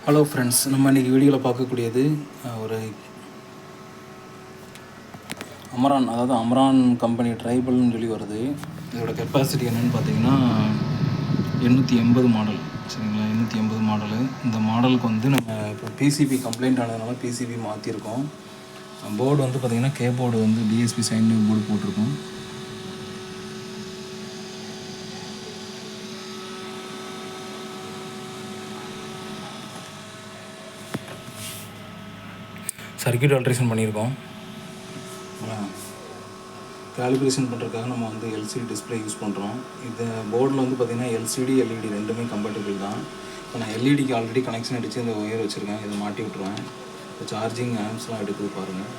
Hello friends, நம்ம இன்றைக்கி வீடியோவில் பார்க்கக்கூடியது ஒரு அமரான், அதாவது அமரான் கம்பெனி ட்ரைபிள்னு சொல்லி வருது. இதோட கெப்பாசிட்டி என்னென்னு பார்த்தீங்கன்னா 880 மாடல். சரிங்களா, 880 மாடலு. இந்த மாடலுக்கு வந்து நம்ம இப்போ பிசிபி கம்ப்ளைண்ட் ஆனதுனால பிசிபி மாற்றிருக்கோம். போர்டு வந்து பார்த்திங்கன்னா போர்டு வந்து டிஎஸ்பி சைன் போர்டு போட்டிருக்கோம். சர்க்யூட் ஆல்ட்ரேஷன் பண்ணியிருக்கோம். காலிப்ரேஷன் பண்ணுறதுக்காக நம்ம வந்து எல்சிடி டிஸ்பிளே யூஸ் பண்ணுறோம். இந்த போர்டில் வந்து பார்த்திங்கன்னா எல்சிடி எல்இடி ரெண்டுமே கம்பேட்டபிள் தான். இப்போ நான் எல்இடிக்கு ஆல்ரெடி கனெக்ஷன் அடித்து இந்த ஒயர் வச்சுருக்கேன். இதை மாட்டி விட்ருவேன். இப்போ சார்ஜிங் ஆம்ஸ்லாம் எடுக்குது பாருங்கள்.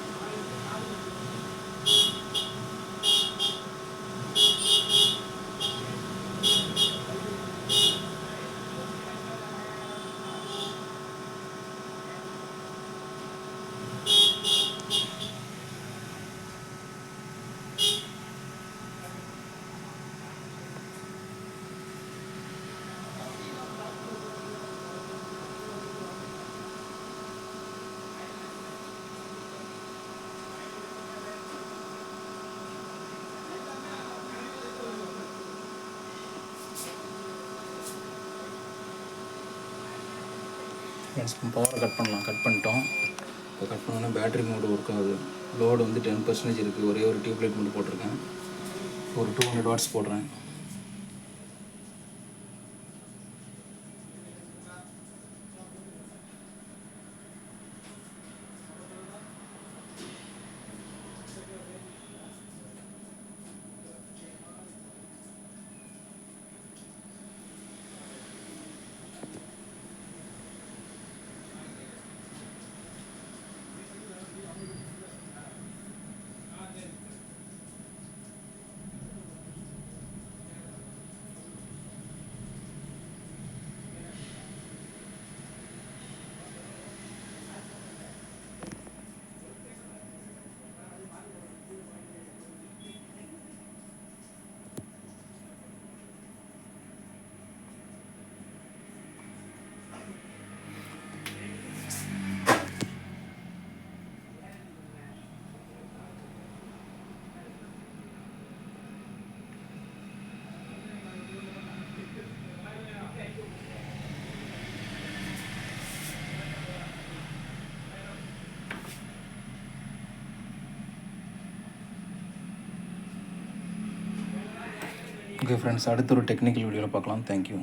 பவரை கட் பண்ணிட்டோம். இப்போ கட் பண்ணோன்னா பேட்டரி மோடு ஒர்க் ஆகுது. லோடு வந்து 10% இருக்குது. ஒரே ஒரு டியூப்லைட் மட்டும் போட்டிருக்கேன். ஒரு 200 வாட்ஸ் போடுறேன். ஓகே ஃப்ரெண்ட்ஸ், அடுத்த ஒரு டெக்னிக்கல் வீடியோவில் பார்க்கலாம். தேங்க்யூ.